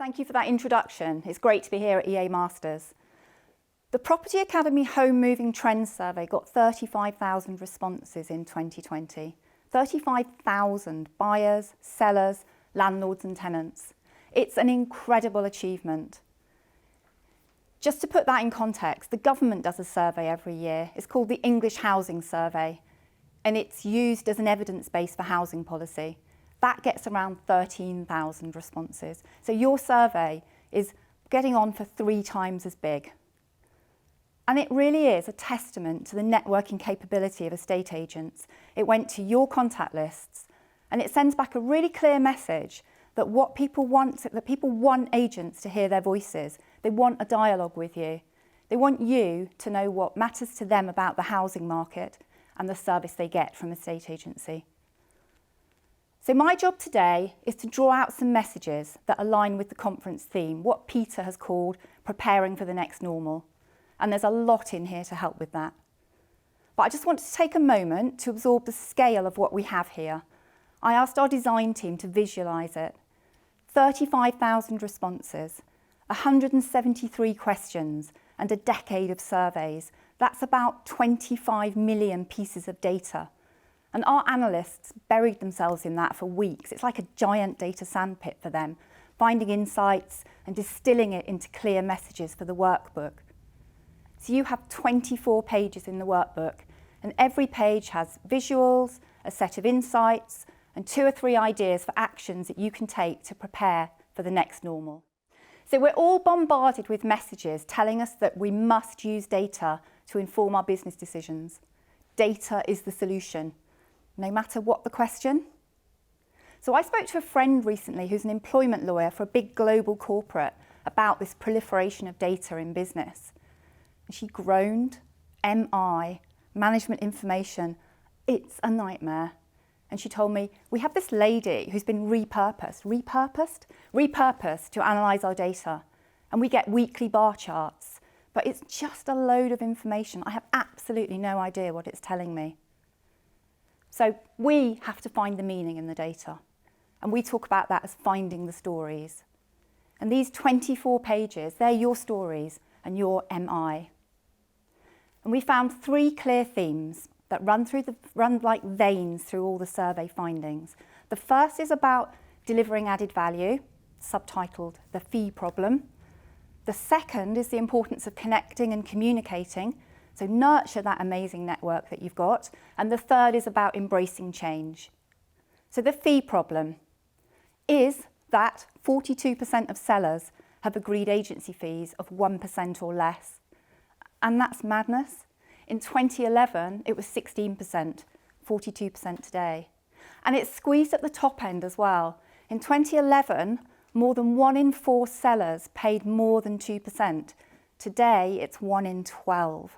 Thank you for that introduction. It's great to be here at EA Masters. The Property Academy Home Moving Trends Survey got 35,000 responses in 2020. 35,000 buyers, sellers, landlords and tenants. It's an incredible achievement. Just to put that in context, the government does a survey every year. It's called the English Housing Survey, and it's used as an evidence base for housing policy. That gets around 13,000 responses. So your survey is getting on for 3 times as big. And it really is a testament to the networking capability of estate agents. It went to your contact lists, and it sends back a really clear message that what people want, that people want agents to hear their voices. They want a dialogue with you. They want you to know what matters to them about the housing market and the service they get from a estate agency. So my job today is to draw out some messages that align with the conference theme, what Peter has called preparing for the next normal. And there's a lot in here to help with that. But I just want to take a moment to absorb the scale of what we have here. I asked our design team to visualise it. 35,000 responses, 173 questions, and a decade of surveys. That's about 25 million pieces of data. And our analysts buried themselves in that for weeks. It's like a giant data sandpit for them, finding insights and distilling it into clear messages for the workbook. So you have 24 pages in the workbook, and every page has visuals, a set of insights, and 2 or 3 ideas for actions that you can take to prepare for the next normal. So we're all bombarded with messages telling us that we must use data to inform our business decisions. Data is the solution, no matter what the question. So I spoke to a friend recently who's an employment lawyer for a big global corporate about this proliferation of data in business. And she groaned, MI, management information, it's a nightmare. And she told me, we have this lady who's been repurposed to analyse our data. And we get weekly bar charts, but it's just a load of information. I have absolutely no idea what it's telling me. So we have to find the meaning in the data. And we talk about that as finding the stories. And these 24 pages, they're your stories and your MI. And we found 3 clear themes that run like veins through all the survey findings. The first is about delivering added value, subtitled The Fee Problem. The second is the importance of connecting and communicating, so nurture that amazing network that you've got. And the third is about embracing change. So the fee problem is that 42% of sellers have agreed agency fees of 1% or less. And that's madness. In 2011, it was 16%, 42% today. And it's squeezed at the top end as well. In 2011, more than 1 in 4 sellers paid more than 2%. Today, it's 1 in 12.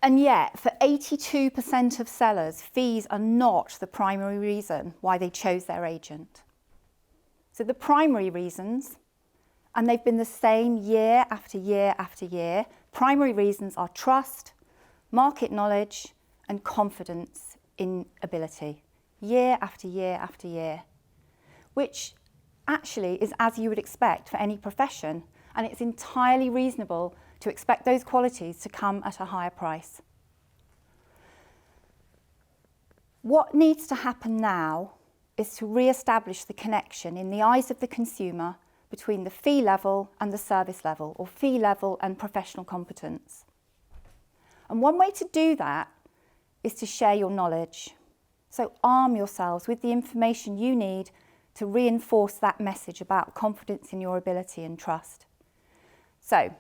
And yet, for 82% of sellers, fees are not the primary reason why they chose their agent. So the primary reasons, and they've been the same year after year after year, primary reasons are trust, market knowledge, and confidence in ability, year after year after year, which actually is as you would expect for any profession, and it's entirely reasonable to expect those qualities to come at a higher price. What needs to happen now is to re-establish the connection in the eyes of the consumer between the fee level and the service level, or fee level and professional competence. And one way to do that is to share your knowledge. So arm yourselves with the information you need to reinforce that message about confidence in your ability and trust. So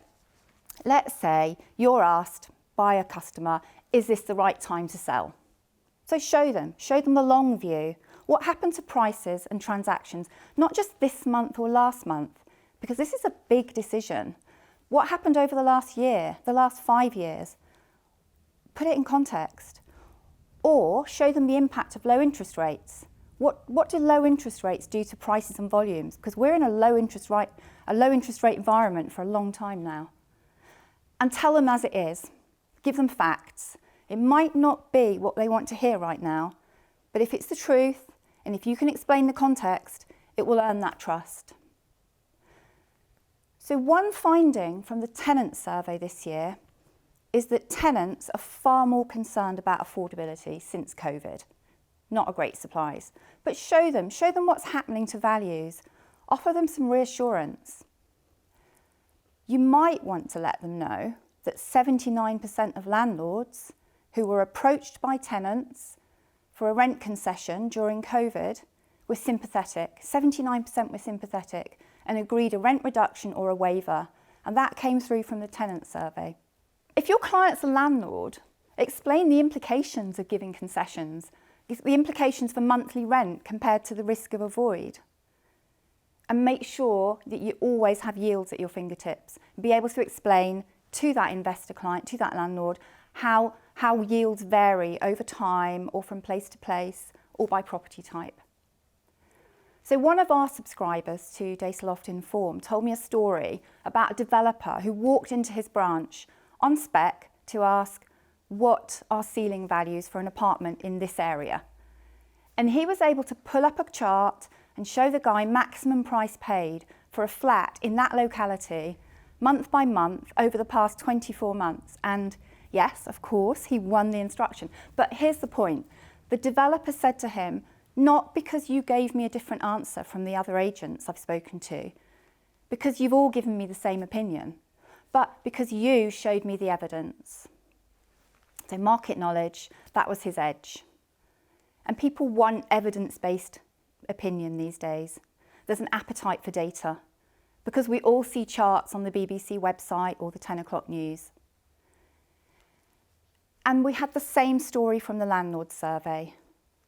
let's say you're asked by a customer, is this the right time to sell? So show them the long view. What happened to prices and transactions, not just this month or last month, because this is a big decision. What happened over the last year, the last 5 years? Put it in context. Or show them the impact of low interest rates. What do low interest rates do to prices and volumes? Because we're in a low interest rate environment for a long time now. And tell them as it is. Give them facts. It might not be what they want to hear right now, but if it's the truth, and if you can explain the context, it will earn that trust. So one finding from the tenant survey this year is that tenants are far more concerned about affordability since COVID. Not a great surprise, but show them what's happening to values, offer them some reassurance. You might want to let them know that 79% of landlords who were approached by tenants for a rent concession during COVID were sympathetic. 79% were sympathetic and agreed a rent reduction or a waiver, and that came through from the tenant survey. If your client's a landlord, explain the implications of giving concessions, the implications for monthly rent compared to the risk of a void. And make sure that you always have yields at your fingertips. Be able to explain to that investor client, to that landlord, how yields vary over time or from place to place or by property type. So one of our subscribers to Dataloft Inform told me a story about a developer who walked into his branch on spec to ask, what are ceiling values for an apartment in this area? And he was able to pull up a chart and show the guy maximum price paid for a flat in that locality month by month over the past 24 months. And yes, of course, he won the instruction. But here's the point. The developer said to him, not because you gave me a different answer from the other agents I've spoken to, because you've all given me the same opinion, but because you showed me the evidence. So market knowledge, that was his edge. And people want evidence-based opinion these days. There's an appetite for data because we all see charts on the BBC website or the 10 o'clock news. And we had the same story from the landlord survey.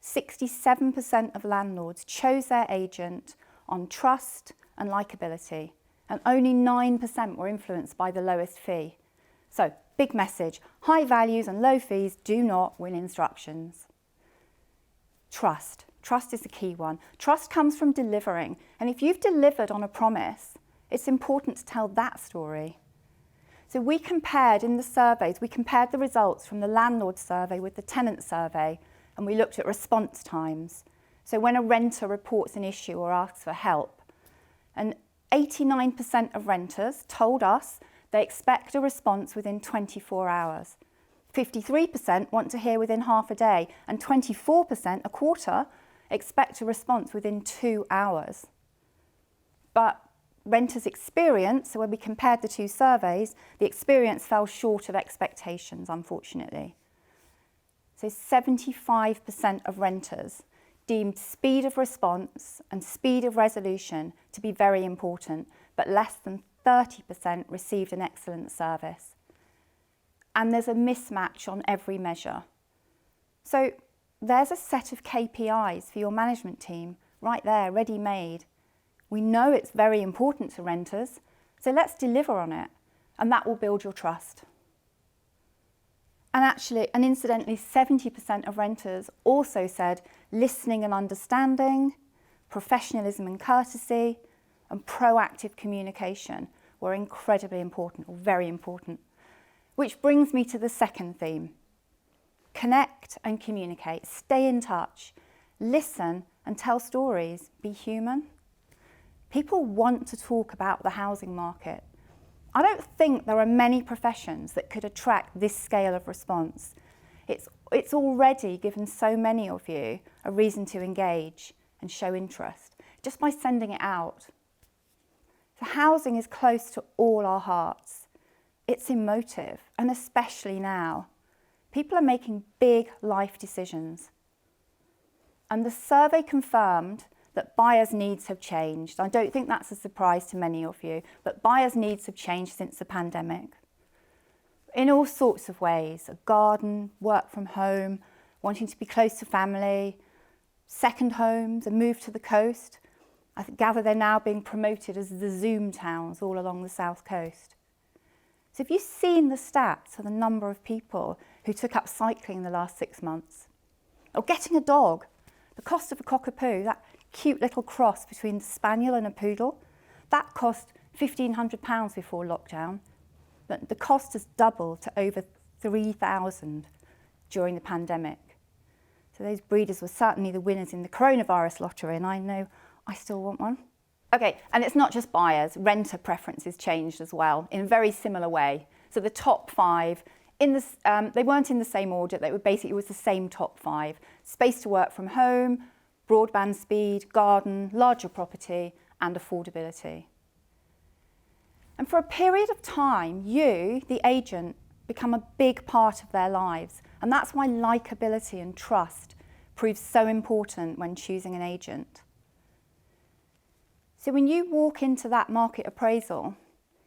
67% of landlords chose their agent on trust and likability, and only 9% were influenced by the lowest fee. So, big message, high values and low fees do not win instructions. Trust. Trust is the key one. Trust comes from delivering, and if you've delivered on a promise, it's important to tell that story. So we compared in the surveys, we compared the results from the landlord survey with the tenant survey, and we looked at response times. So when a renter reports an issue or asks for help, and 89% of renters told us they expect a response within 24 hours. 53% want to hear within half a day, and 24%, a quarter, expect a response within 2 hours. But renters' experience, so when we compared the two surveys, the experience fell short of expectations, unfortunately. So 75% of renters deemed speed of response and speed of resolution to be very important, but less than 30% received an excellent service. And there's a mismatch on every measure. So there's a set of KPIs for your management team right there, ready-made. We know it's very important to renters, so let's deliver on it, and that will build your trust. And actually, and incidentally, 70% of renters also said listening and understanding, professionalism and courtesy, and proactive communication were incredibly important, or very important. Which brings me to the second theme. Connect and communicate, stay in touch, listen and tell stories, be human. People want to talk about the housing market. I don't think there are many professions that could attract this scale of response. It's already given so many of you a reason to engage and show interest, just by sending it out. So housing is close to all our hearts. It's emotive, and especially now. People are making big life decisions. And the survey confirmed that buyers' needs have changed. I don't think that's a surprise to many of you, but buyers' needs have changed since the pandemic. In all sorts of ways, a garden, work from home, wanting to be close to family, second homes, a move to the coast. I gather they're now being promoted as the Zoom towns all along the south coast. So have you seen the stats for the number of people who took up cycling in the last 6 months? Or getting a dog, the cost of a cockapoo, that cute little cross between a spaniel and a poodle, that cost £1,500 before lockdown. But the cost has doubled to over £3,000 during the pandemic. So those breeders were certainly the winners in the coronavirus lottery, and I know I still want one. Okay, and it's not just buyers, renter preferences changed as well in a very similar way. So the top 5, they weren't in the same order, it was the same top 5. Space to work from home, broadband speed, garden, larger property, and affordability. And for a period of time, you, the agent, become a big part of their lives. And that's why likability and trust proves so important when choosing an agent. So when you walk into that market appraisal,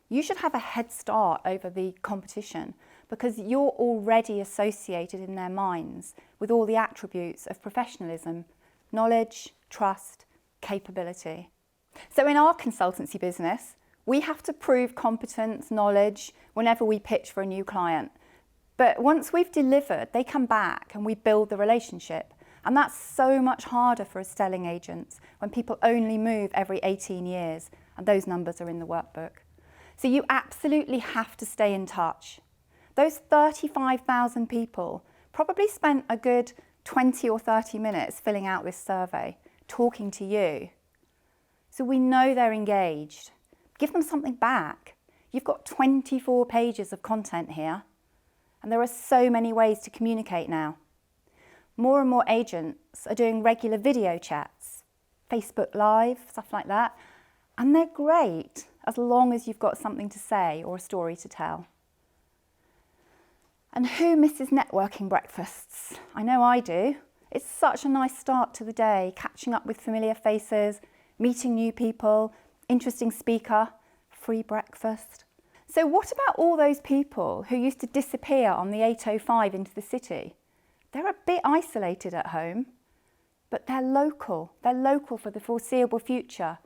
you should have a head start over the competition because you're already associated in their minds with all the attributes of professionalism, knowledge, trust, capability. So in our consultancy business, we have to prove competence, knowledge whenever we pitch for a new client. But once we've delivered, they come back and we build the relationship. And that's so much harder for us selling agents when people only move every 18 years, and those numbers are in the workbook. So you absolutely have to stay in touch. Those 35,000 people probably spent a good 20 or 30 minutes filling out this survey, talking to you. So we know they're engaged. Give them something back. You've got 24 pages of content here, and there are so many ways to communicate now. More and more agents are doing regular video chats, Facebook Live, stuff like that, and they're great as long as you've got something to say or a story to tell. And who misses networking breakfasts? I know I do. It's such a nice start to the day, catching up with familiar faces, meeting new people, interesting speaker, free breakfast. So what about all those people who used to disappear on the 805 into the city? They're a bit isolated at home, but they're local. They're local for the foreseeable future.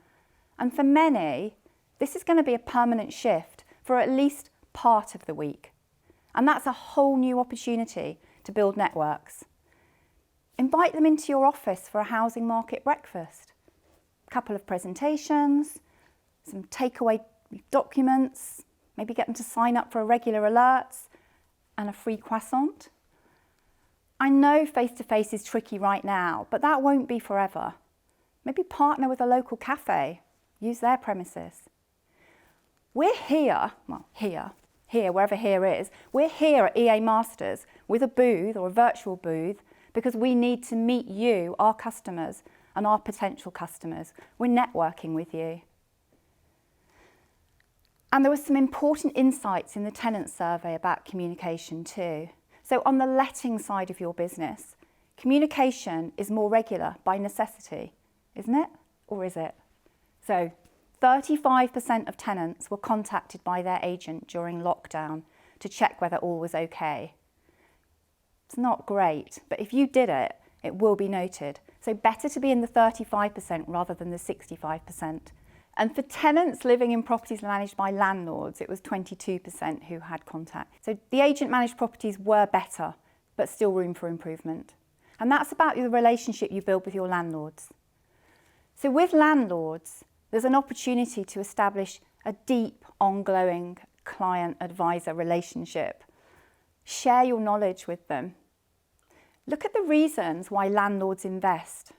And for many, this is going to be a permanent shift for at least part of the week. And that's a whole new opportunity to build networks. Invite them into your office for a housing market breakfast. A couple of presentations, some takeaway documents, maybe get them to sign up for regular alerts, and a free croissant. I know face-to-face is tricky right now, but that won't be forever. Maybe partner with a local cafe, use their premises. We're here, wherever here is, we're here at EA Masters with a booth or a virtual booth because we need to meet you, our customers, and our potential customers. We're networking with you. And there were some important insights in the tenant survey about communication too. So on the letting side of your business, communication is more regular by necessity, isn't it? Or is it? So 35% of tenants were contacted by their agent during lockdown to check whether all was okay. It's not great, but if you did it, it will be noted. So better to be in the 35% rather than the 65%. And for tenants living in properties managed by landlords, it was 22% who had contact. So the agent-managed properties were better, but still room for improvement. And that's about the relationship you build with your landlords. So with landlords, there's an opportunity to establish a deep, ongoing client-advisor relationship. Share your knowledge with them. Look at the reasons why landlords invest.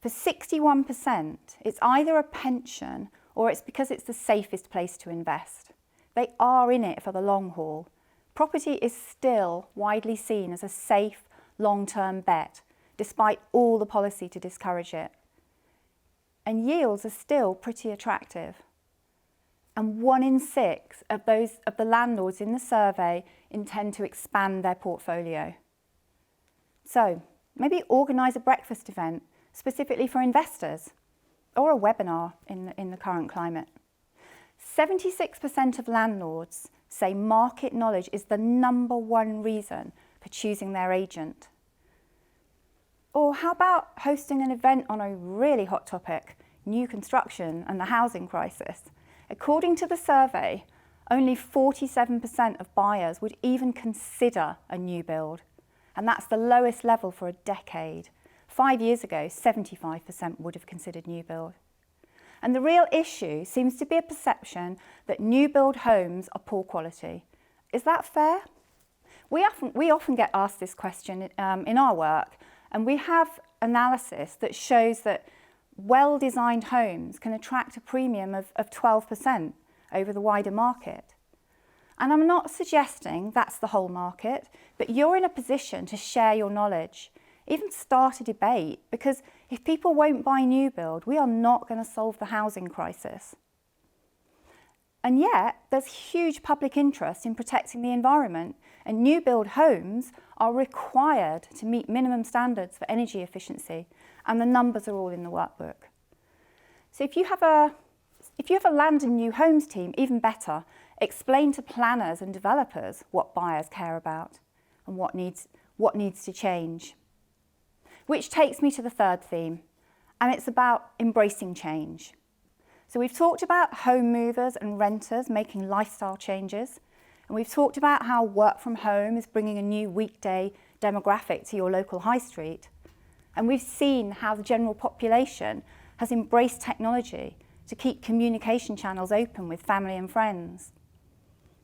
For 61%, it's either a pension or it's because it's the safest place to invest. They are in it for the long haul. Property is still widely seen as a safe, long-term bet, despite all the policy to discourage it. And yields are still pretty attractive. And 1 in 6 of the landlords in the survey intend to expand their portfolio. So maybe organise a breakfast event specifically for investors, or a webinar in the current climate. 76% of landlords say market knowledge is the #1 reason for choosing their agent. Or how about hosting an event on a really hot topic, new construction and the housing crisis? According to the survey, only 47% of buyers would even consider a new build, and that's the lowest level for a decade. 5 years ago, 75% would have considered new build. And the real issue seems to be a perception that new build homes are poor quality. Is that fair? We often get asked this question in our work, and we have analysis that shows that well-designed homes can attract a premium of 12% over the wider market. And I'm not suggesting that's the whole market, but you're in a position to share your knowledge, even start a debate, because if people won't buy new build, we are not going to solve the housing crisis. And yet, there's huge public interest in protecting the environment, and new build homes are required to meet minimum standards for energy efficiency, and the numbers are all in the workbook. So if you have a land and new homes team, even better, explain to planners and developers what buyers care about and what needs to change. Which takes me to the third theme, and it's about embracing change. So we've talked about home movers and renters making lifestyle changes, and we've talked about how work from home is bringing a new weekday demographic to your local high street. And we've seen how the general population has embraced technology to keep communication channels open with family and friends.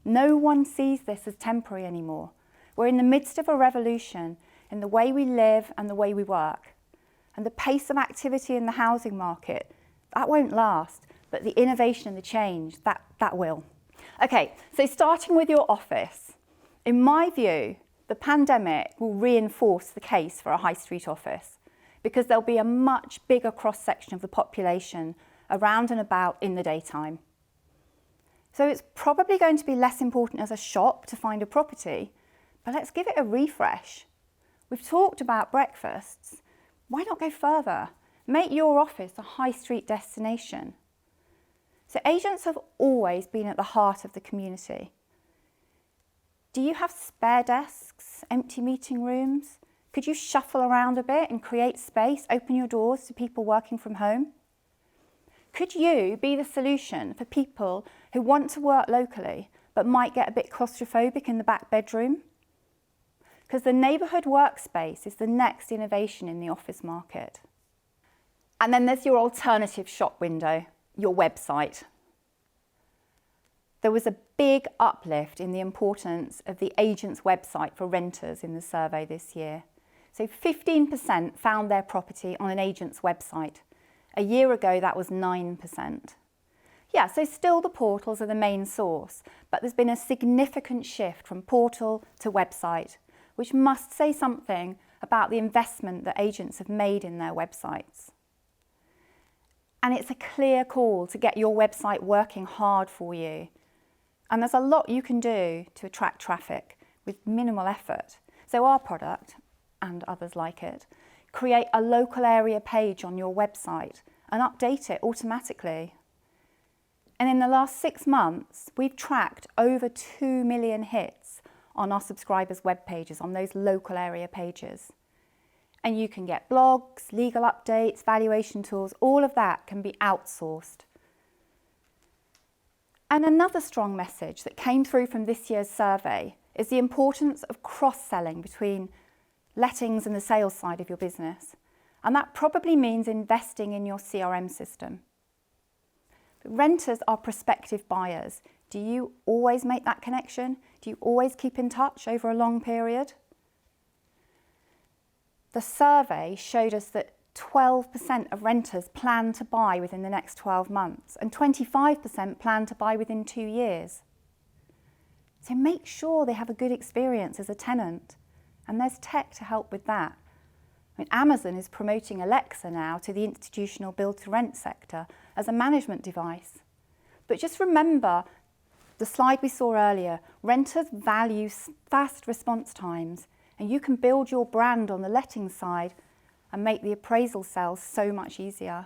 No one sees this as temporary anymore. We're in the midst of a revolution in the way we live and the way we work. And the pace of activity in the housing market, that won't last, but the innovation and the change, that will. Okay, so starting with your office. In my view, the pandemic will reinforce the case for a high street office because there'll be a much bigger cross-section of the population around and about in the daytime. So it's probably going to be less important as a shop to find a property, but let's give it a refresh. We've talked about breakfasts. Why not go further? Make your office a high street destination. So agents have always been at the heart of the community. Do you have spare desks, empty meeting rooms? Could you shuffle around a bit and create space, open your doors to people working from home? Could you be the solution for people who want to work locally but might get a bit claustrophobic in the back bedroom? Because the neighbourhood workspace is the next innovation in the office market. And then there's your alternative shop window, your website. There was a big uplift in the importance of the agent's website for renters in the survey this year. So 15% found their property on an agent's website. A year ago, that was 9%. Yeah, so still the portals are the main source, but there's been a significant shift from portal to website, which must say something about the investment that agents have made in their websites. And it's a clear call to get your website working hard for you. And there's a lot you can do to attract traffic with minimal effort. So our product, and others like it, create a local area page on your website and update it automatically. And in the last 6 months, we've tracked over 2 million hits on our subscribers' web pages, on those local area pages. And you can get blogs, legal updates, valuation tools, all of that can be outsourced. And another strong message that came through from this year's survey is the importance of cross-selling between lettings and the sales side of your business. And that probably means investing in your CRM system. But renters are prospective buyers. Do you always make that connection? Do you always keep in touch over a long period? The survey showed us that 12% of renters plan to buy within the next 12 months and 25% plan to buy within 2 years. So make sure they have a good experience as a tenant, and there's tech to help with that. I mean, Amazon is promoting Alexa now to the institutional build-to-rent sector as a management device. But just remember the slide we saw earlier, renters value fast response times, and you can build your brand on the letting side and make the appraisal sales so much easier.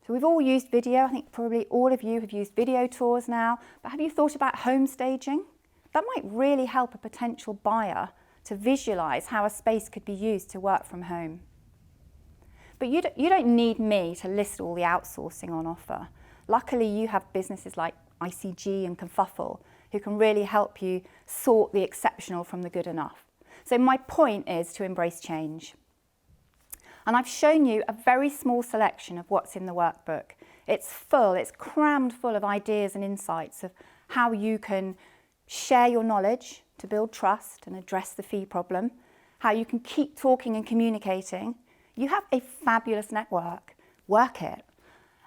So we've all used video. I think probably all of you have used video tours now, but have you thought about home staging? That might really help a potential buyer to visualise how a space could be used to work from home. But you don't need me to list all the outsourcing on offer. Luckily, you have businesses like ICG and Kerfuffle who can really help you sort the exceptional from the good enough. So my point is to embrace change. And I've shown you a very small selection of what's in the workbook. It's crammed full of ideas and insights of how you can share your knowledge to build trust and address the fee problem, how you can keep talking and communicating, You have a fabulous network. Work it.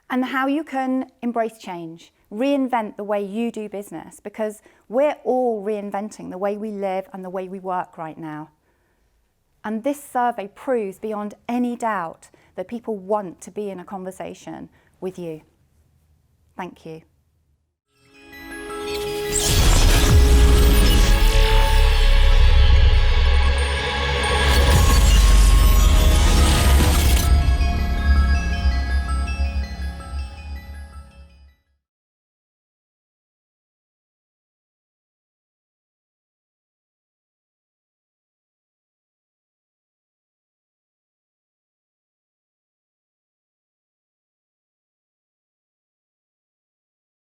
And how you can embrace change, reinvent the way you do business, because we're all reinventing the way we live and the way we work right now. And this survey proves beyond any doubt that people want to be in a conversation with you. Thank you.